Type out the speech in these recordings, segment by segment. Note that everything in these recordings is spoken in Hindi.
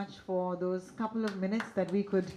much for those couple of minutes that we could.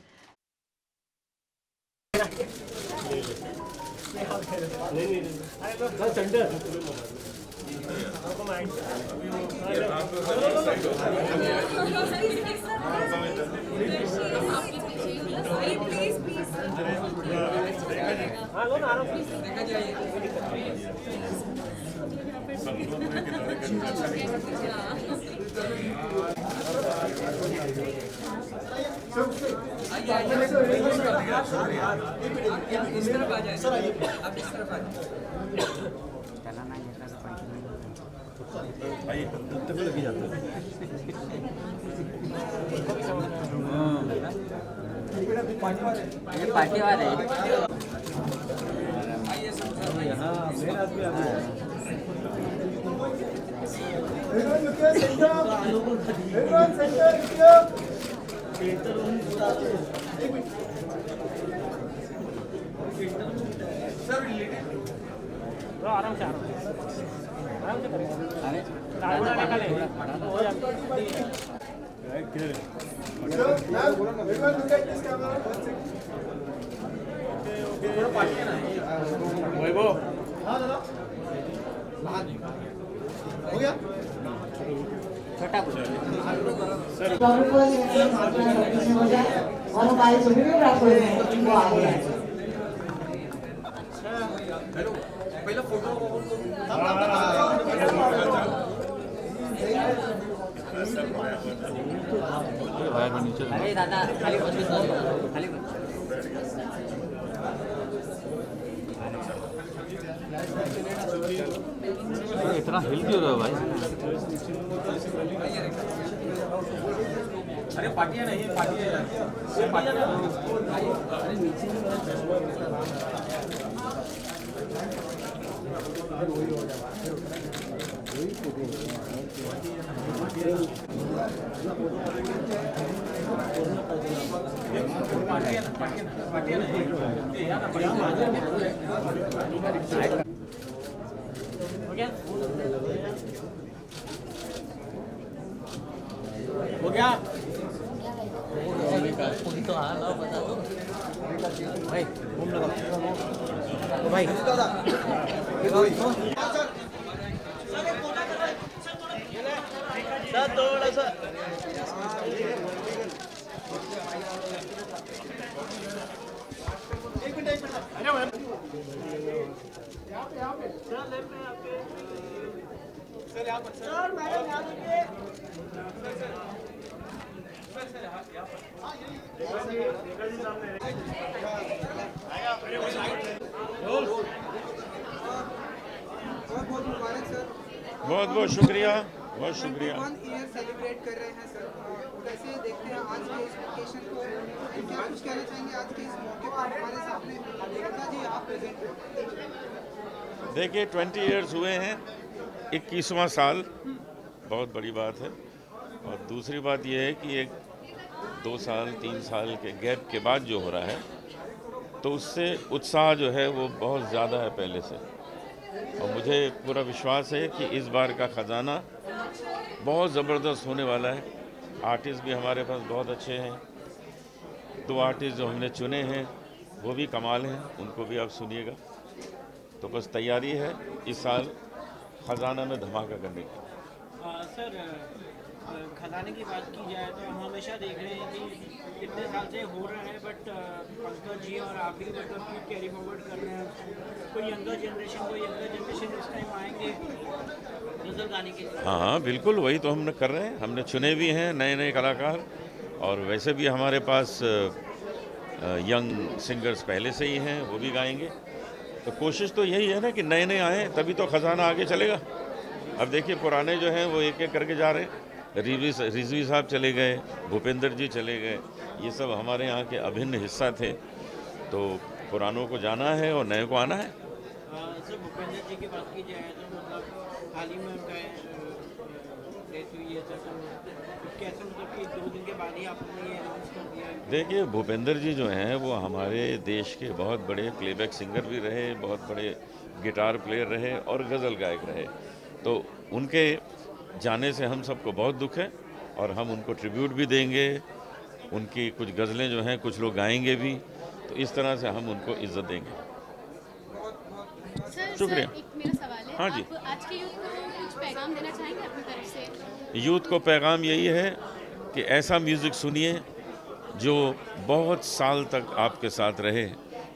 ये पार्टी वाले आराम से और हमारे जो भी प्राप्त हुए हैं वो आ गए हैं। पहला फोटो अरे दादा खाली खाली इतना हिल क्यों रहा है भाई? अरे पार्टियां नहीं है, पार्टी है ये अरे नीचे हो गया तो आ लो बता दो भाई घूम लगा भाई सर थोड़ा सा एक मिनट यहाँ पे सर लेफ्ट में आपके सर यहाँ पर सर मैडम यहाँ पे बहुत बहुत शुक्रिया, बहुत शुक्रिया। ईयर सेलिब्रेट कर रहे हैं सर, कैसे देखते हैं आज के इस ओकेशन को? क्या कुछ कहना चाहेंगे आज के इस मौके पर हमारे सामने नेता जी आप प्रेजेंट? देखिए 20 इयर्स हुए हैं, 21वां साल बहुत बड़ी बात है। और दूसरी बात यह है कि एक 2 साल 3 साल के गैप के बाद जो हो रहा है तो उससे उत्साह जो है वो बहुत ज़्यादा है पहले से। और मुझे पूरा विश्वास है कि इस बार का ख़जाना बहुत ज़बरदस्त होने वाला है। आर्टिस्ट भी हमारे पास बहुत अच्छे हैं। 2 आर्टिस्ट जो हमने चुने हैं वो भी कमाल हैं, उनको भी आप सुनिएगा। तो बस तैयारी है इस साल ख़जाना में धमाका करने की। सर खजाने की बात की जाए तो हम हमेशा देख रहे हैं कि इतने साल से हो रहा है, बट पंकज जी और आप भी मतलब कि कैरी फॉरवर्ड कर रहे हैं। कोई यंगर जनरेशन इस टाइम आएंगे गज़ल गाने के लिए? हाँ बिल्कुल, वही तो हमने कर रहे हैं। हमने चुने भी हैं नए नए कलाकार, और वैसे भी हमारे पास यंग सिंगर्स पहले से ही हैं, वो भी गाएंगे। तो कोशिश तो यही है ना कि नए नए आएँ तभी तो ख़जाना आगे चलेगा। अब देखिए पुराने जो हैं वो एक एक करके जा रहे हैं। रिजवी साहब चले गए, भूपेंद्र जी चले गए, ये सब हमारे यहाँ के अभिन्न हिस्सा थे। तो पुरानों को जाना है और नए को आना है। सर भूपेंद्र जी की बात की जाए तो मतलब हाल ही में उनका डेथ हुई है सर, तो कैसे मतलब कि 2 दिन के बाद ही आपने ये अनाउंस कर दिया है? देखिए भूपेंद्र जी जो हैं वो हमारे देश के बहुत बड़े प्लेबैक सिंगर भी रहे, बहुत बड़े गिटार प्लेयर रहे और गज़ल गायक रहे। तो उनके जाने से हम सबको बहुत दुख है, और हम उनको ट्रिब्यूट भी देंगे, उनकी कुछ गज़लें जो हैं कुछ लोग गाएंगे भी, तो इस तरह से हम उनको इज्जत देंगे। शुक्रिया। सर, एक मेरा सवाल है, हाँ जी। आप आज के यूथ को कुछ पैगाम देना चाहेंगे अपनी तरफ से? यूथ को पैगाम यही है कि ऐसा म्यूज़िक सुनिए जो बहुत साल तक आपके साथ रहे,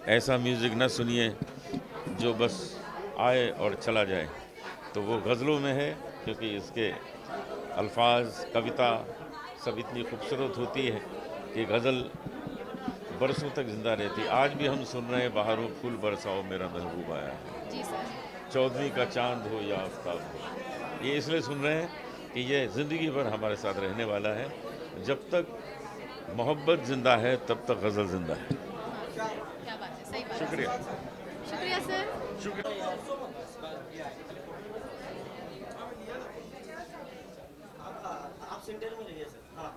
ऐसा म्यूज़िक न सुनिए जो बस आए और चला जाए। तो वो गज़लों में है, क्योंकि इसके अल्फाज, कविता सब इतनी खूबसूरत होती है कि गज़ल बरसों तक ज़िंदा रहती। आज भी हम सुन रहे हैं, बाहरों फूल बरसाओ मेरा महबूब आया है, जी सर। चौदहवीं का चांद हो या आफ्ताब हो। ये इसलिए सुन रहे हैं कि ये ज़िंदगी भर हमारे साथ रहने वाला है। जब तक मोहब्बत ज़िंदा है तब तक गज़ल ज़िंदा है। क्या बात है, सही बात है। शुक्रिया। शुक्रिया सर। शुक्रिया। आप सेंटर में रहिए सर। हाँ।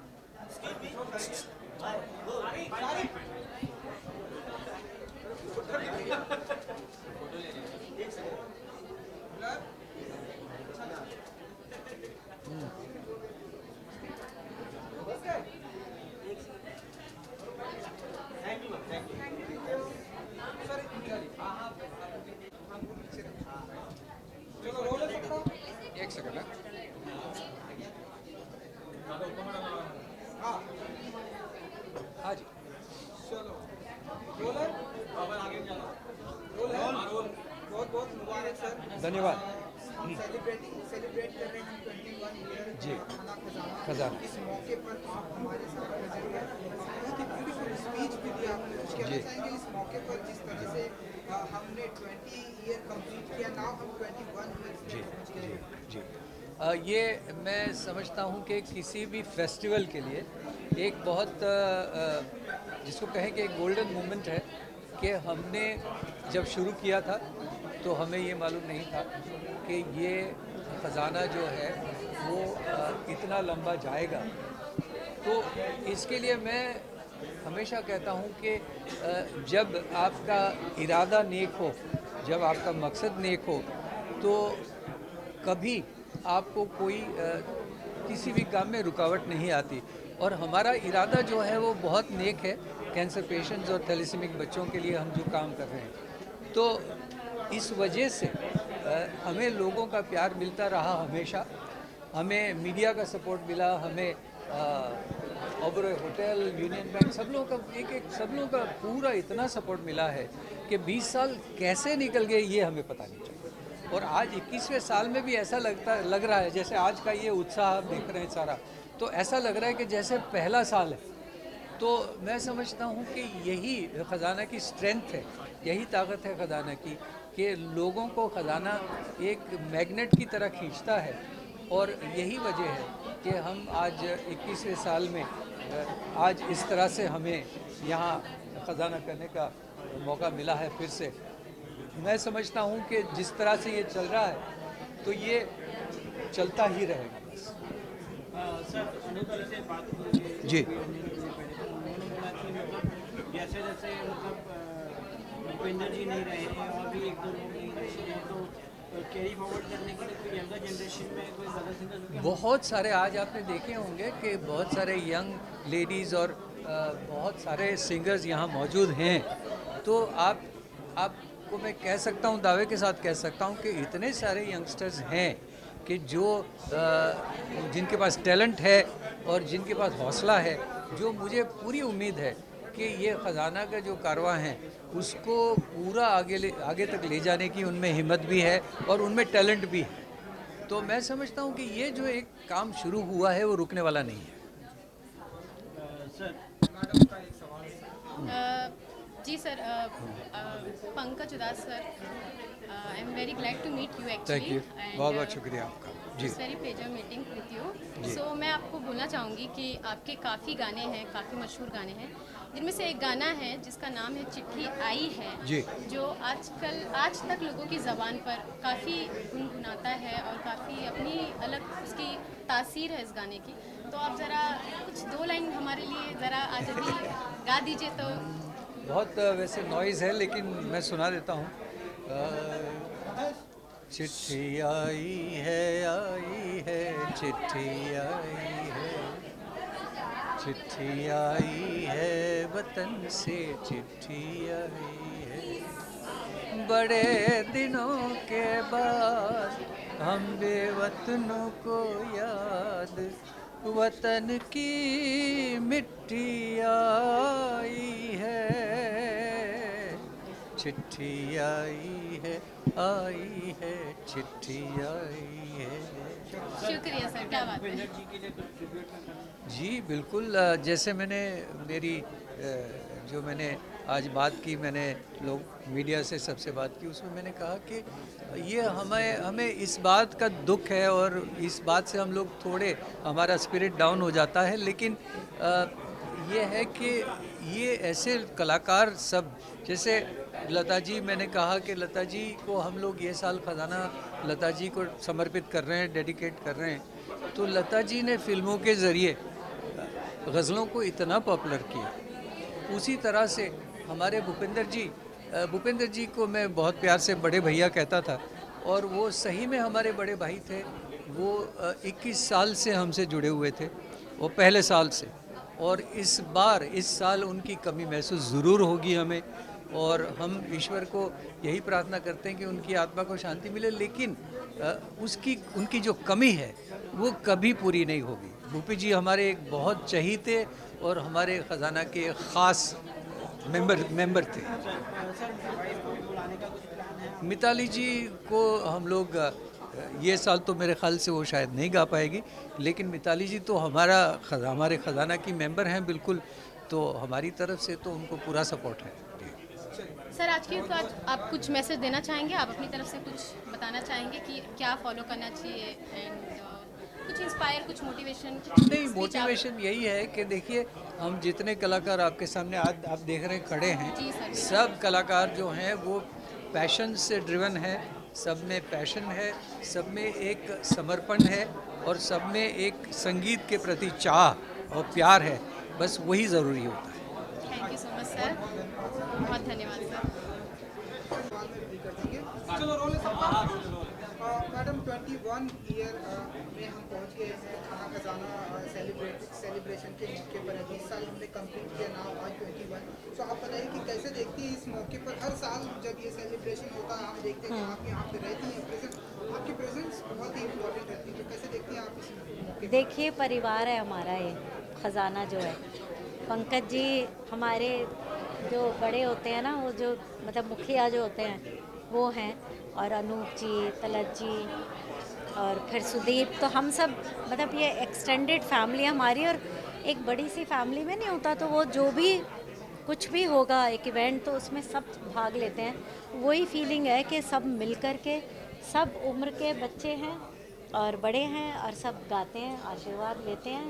एक सेकंड है। हाँ जी, चलो रोलर बहुत बहुत मुबारक सर। धन्यवाद। सेलिब्रेट कर रहे हैं 21 ईयर जी खजाना। इस मौके पर आप हमारे साथ प्रेजेंट हैं, बहुत ही ब्यूटीफुल स्पीच भी दी आपने। कुछ कहना चाहेंगे इस मौके पर, जिस तरह से हमने 20 ईयर कंप्लीट किया, नाउ हम 21 ईयर पहुंच गए हैं। जी ये मैं समझता हूँ कि किसी भी फेस्टिवल के लिए एक बहुत जिसको कहें कि एक गोल्डन मोमेंट है कि हमने जब शुरू किया था तो हमें ये मालूम नहीं था कि ये ख़जाना जो है वो इतना लंबा जाएगा। तो इसके लिए मैं हमेशा कहता हूँ कि जब आपका इरादा नेक हो, जब आपका मकसद नेक हो, तो कभी आपको कोई किसी भी काम में रुकावट नहीं आती। और हमारा इरादा जो है वो बहुत नेक है। कैंसर पेशेंट्स और थैलेसीमिक बच्चों के लिए हम जो काम कर रहे हैं, तो इस वजह से हमें लोगों का प्यार मिलता रहा हमेशा। हमें मीडिया का सपोर्ट मिला, हमें ओबरॉय होटल, यूनियन बैंक, सब लोगों का सब लोगों का पूरा इतना सपोर्ट मिला है कि 20 साल कैसे निकल गए ये हमें पता नहीं चला। और आज 21वें साल में भी ऐसा लग रहा है, जैसे आज का ये उत्साह आप देख रहे हैं सारा, तो ऐसा लग रहा है कि जैसे पहला साल है। तो मैं समझता हूँ कि यही ख़जाना की स्ट्रेंथ है, यही ताकत है ख़जाना की, कि लोगों को ख़जाना एक मैग्नेट की तरह खींचता है। और यही वजह है कि हम आज 21वें साल में आज इस तरह से हमें यहाँ ख़जाना करने का मौका मिला है फिर से। मैं समझता हूँ कि जिस तरह से ये चल रहा है तो ये चलता ही रहेगा बस। सर, अनूप जी से बात हुई जी। उन्होंने बोला कि मतलब जैसे जैसे मतलब भूपेंद्र जी नहीं रहे हैं और भी एक दो लोग नहीं रहे हैं, तो कैरी फॉरवर्ड करने के लिए कोई यंगर जनरेशन में कोई ज़्यादा सिंगर, बहुत सारे आज आपने देखे होंगे कि बहुत सारे यंग लेडीज़ और बहुत सारे सिंगर्स यहाँ मौजूद हैं। तो आपको मैं कह सकता हूँ, दावे के साथ कह सकता हूँ कि इतने सारे यंगस्टर्स हैं कि जो जिनके पास टैलेंट है और जिनके पास हौसला है, जो मुझे पूरी उम्मीद है कि ये ख़जाना का जो कारवां है उसको पूरा आगे तक ले जाने की उनमें हिम्मत भी है और उनमें टैलेंट भी है। तो मैं समझता हूँ कि ये जो एक काम शुरू हुआ है वो रुकने वाला नहीं है। जी sir, Pankaj Udhas sir, I am very glad to meet you actually. Thank you, बहुत बहुत शुक्रिया आपका जी। It's very pleasure meeting with you. सो मैं आपको बोलना चाहूँगी कि आपके काफ़ी गाने हैं, काफ़ी मशहूर गाने हैं, जिनमें से एक गाना है जिसका नाम है चिट्ठी आई है जी, जो आज तक लोगों की ज़बान पर काफ़ी गुनगुनाता है और काफ़ी अपनी अलग उसकी तासीर है इस गाने की। तो आप ज़रा कुछ 2 लाइन हमारे लिए ज़रा आज अभी गा दीजिए। तो बहुत वैसे नॉइज़ है लेकिन मैं सुना देता हूँ। चिट्ठी आई है चिट्ठी आई है, चिट्ठी आई है वतन से चिट्ठी आई है। बड़े दिनों के बाद हम बेवतनों को याद, वतन की मिट्टी आई है, चिट्ठी आई है चिट्ठी आई है। शुक्रिया सर, क्या बात है। जी बिल्कुल, जैसे मैंने मेरी जो मैंने आज बात की, मैंने लोग मीडिया से सबसे बात की, उसमें मैंने कहा कि ये हमें इस बात का दुख है और इस बात से हम लोग थोड़े हमारा स्पिरिट डाउन हो जाता है, लेकिन ये है कि ये ऐसे कलाकार सब, जैसे लता जी, मैंने कहा कि लता जी को हम लोग ये साल ख़जाना लता जी को समर्पित कर रहे हैं, डेडिकेट कर रहे हैं। तो लता जी ने फिल्मों के ज़रिए गज़लों को इतना पॉपुलर किया। उसी तरह से हमारे भूपेंद्र जी को मैं बहुत प्यार से बड़े भैया कहता था, और वो सही में हमारे बड़े भाई थे। वो 21 साल से हमसे जुड़े हुए थे, वो पहले साल से, और इस साल उनकी कमी महसूस ज़रूर होगी हमें, और हम ईश्वर को यही प्रार्थना करते हैं कि उनकी आत्मा को शांति मिले, लेकिन उनकी जो कमी है वो कभी पूरी नहीं होगी। भूपी जी हमारे एक बहुत चहीते और हमारे ख़जाना के ख़ास मेंबर थे। मिताली जी को हम लोग ये साल तो मेरे ख्याल से वो शायद नहीं गा पाएगी, लेकिन मिताली जी तो हमारे ख़जाना की मेंबर हैं बिल्कुल, तो हमारी तरफ से तो उनको पूरा सपोर्ट है। सर आज आप कुछ मैसेज देना चाहेंगे, आप अपनी तरफ से कुछ बताना चाहेंगे कि क्या फॉलो करना चाहिए, एंड कुछ इंस्पायर, कुछ मोटिवेशन? नहीं, मोटिवेशन यही है कि देखिए, हम जितने कलाकार आपके सामने आज आप देख रहे हैं खड़े हैं, सब कलाकार जो हैं वो पैशन से ड्रिवन है, सब में पैशन है, सब में एक समर्पण है, और सब में एक संगीत के प्रति चाह और प्यार है, बस वही ज़रूरी होता है। Thank you so much sir, बहुत धन्यवाद सर। चलो रोल मैडम 21 ईयर में हम पहुंच गए हैं खाना खजाना सेलिब्रेशन के मौके पर। 20 साल हमने कंप्लीट किया ना, आज 21। तो आप बताइए कि कैसे देखती हैं इस मौके पर? हर साल जब ये सेलिब्रेशन होता है हम देखते हैं कि आप यहाँ पे रहती हैं, आपकी प्रेजेंस बहुत ही इम्पोर्टेंट रहती है, तो कैसे देखती हैं आप इस मौके? देखिए, परिवार है हमारा, ये खजाना जो है, पंकज जी हमारे जो बड़े होते हैं ना, वो जो मतलब मुखिया जो होते हैं वो हैं, और अनूप जी, तलत जी, और फिर सुदीप, तो हम सब मतलब ये एक्सटेंडेड फैमिली हमारी, और एक बड़ी सी फैमिली में नहीं होता तो वो जो भी कुछ भी होगा एक इवेंट, तो उसमें सब भाग लेते हैं। वही फीलिंग है कि सब मिलकर के, सब उम्र के बच्चे हैं और बड़े हैं, और सब गाते हैं, आशीर्वाद लेते हैं,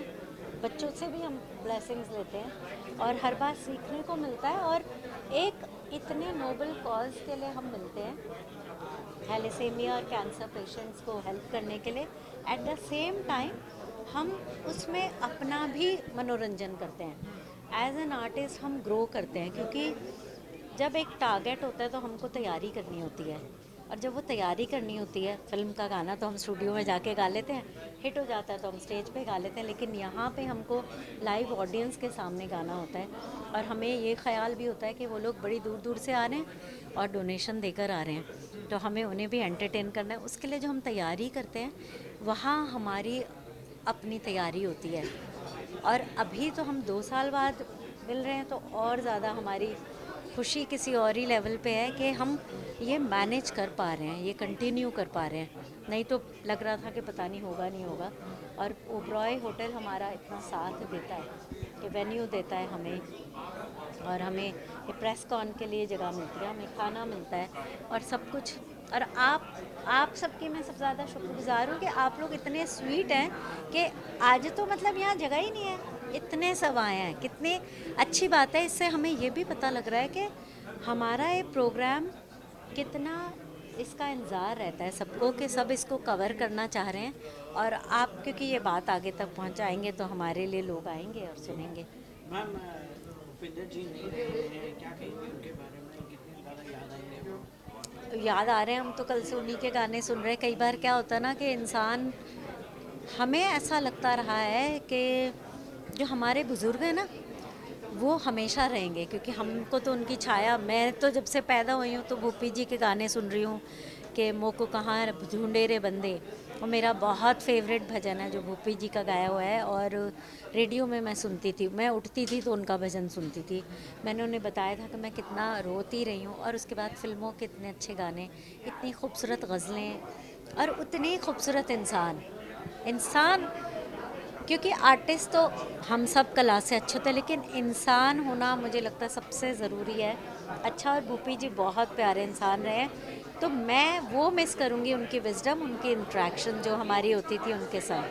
बच्चों से भी हम ब्लेसिंग्स लेते हैं, और हर बार सीखने को मिलता है। और एक इतने नोबल कॉज के लिए हम मिलते हैं, थैलेसीमिया और कैंसर पेशेंट्स को हेल्प करने के लिए, एट द सेम टाइम हम उसमें अपना भी मनोरंजन करते हैं। एज एन आर्टिस्ट हम ग्रो करते हैं, क्योंकि जब एक टारगेट होता है तो हमको तैयारी करनी होती है, और जब वो तैयारी करनी होती है, फिल्म का गाना तो हम स्टूडियो में जाके गा लेते हैं, हिट हो जाता है तो हम स्टेज पे गा लेते हैं, लेकिन यहाँ पे हमको लाइव ऑडियंस के सामने गाना होता है, और हमें ये ख्याल भी होता है कि वो लोग बड़ी दूर दूर से आ रहे हैं और डोनेशन देकर आ रहे हैं, तो हमें उन्हें भी एंटरटेन करना है। उसके लिए जो हम तैयारी करते हैं, वहाँ हमारी अपनी तैयारी होती है। और अभी तो हम 2 साल बाद मिल रहे हैं, तो और ज़्यादा हमारी खुशी किसी और ही लेवल पे है कि हम ये मैनेज कर पा रहे हैं, ये कंटिन्यू कर पा रहे हैं। नहीं तो लग रहा था कि पता नहीं होगा नहीं होगा। और ओबरॉय होटल हमारा इतना साथ देता है कि वेन्यू देता है हमें, और हमें ये प्रेस कॉन के लिए जगह मिलती है, हमें खाना मिलता है और सब कुछ। और आप सबकी मैं सबसे ज़्यादा शुक्रगुजार हूँ कि आप लोग इतने स्वीट हैं कि आज तो मतलब यहाँ जगह ही नहीं है, इतने सब आए हैं। कितनी अच्छी बात है, इससे हमें ये भी पता लग रहा है कि हमारा ये प्रोग्राम कितना इसका इंतज़ार रहता है सबको, कि सब इसको कवर करना चाह रहे हैं। और आप क्योंकि ये बात आगे तक पहुँचाएंगे तो हमारे लिए लोग आएंगे और सुनेंगे। मैम, भूपेंद्र जी नहीं रहे हैं, क्या कहेंगे उनके बारे में? कितनी ज़्यादा याद आएंगे? याद आ रहे हैं, हम तो कल से उन्हीं के गाने सुन रहे हैं। कई बार क्या होता है ना कि इंसान, हमें ऐसा लगता रहा है कि जो हमारे बुज़ुर्ग हैं ना वो हमेशा रहेंगे, क्योंकि हमको तो उनकी छाया, मैं तो जब से पैदा हुई हूँ तो भूपी जी के गाने सुन रही हूँ कि मोको कहाँ ढूंढे रे बंदे, वो मेरा बहुत फेवरेट भजन है जो भूपी जी का गाया हुआ है। और रेडियो में मैं सुनती थी, मैं उठती थी तो उनका भजन सुनती थी। मैंने उन्हें बताया था कि मैं कितना रोती रही हूँ। और उसके बाद फिल्मों के इतने अच्छे गाने, इतनी खूबसूरत गज़लें और उतने खूबसूरत इंसान, क्योंकि आर्टिस्ट तो हम सब कला से अच्छे होते हैं, लेकिन इंसान होना मुझे लगता है सबसे ज़रूरी है। अच्छा, और भूपी जी बहुत प्यारे इंसान रहे हैं, तो मैं वो मिस करूँगी उनकी विजडम, उनकी इंट्रैक्शन जो हमारी होती थी उनके साथ।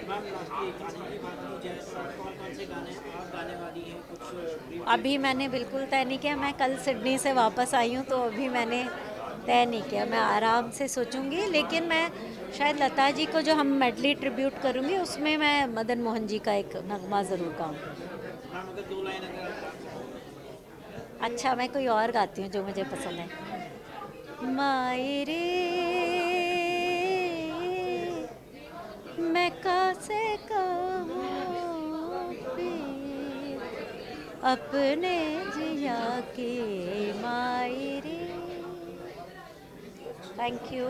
मैम लास्टली गाने की बात की जाए तो कौन कौन से गाने आप गाने वाली हैं, कुछ अभी मैंने बिल्कुल तय नहीं किया, मैं कल सिडनी से वापस आई हूँ तो अभी मैंने तय नहीं किया, मैं आराम से सोचूंगी। लेकिन मैं शायद लता जी को जो हम मेडली ट्रिब्यूट करूँगी उसमें मैं मदन मोहन जी का एक नगमा ज़रूर गाऊँगी। मैम अगर 2 लाइन अगर अच्छा, मैं कोई और गाती हूँ जो मुझे पसंद है। माए रे मैं कैसे कहूँ फिर अपने जिया के माए रे। Thank you.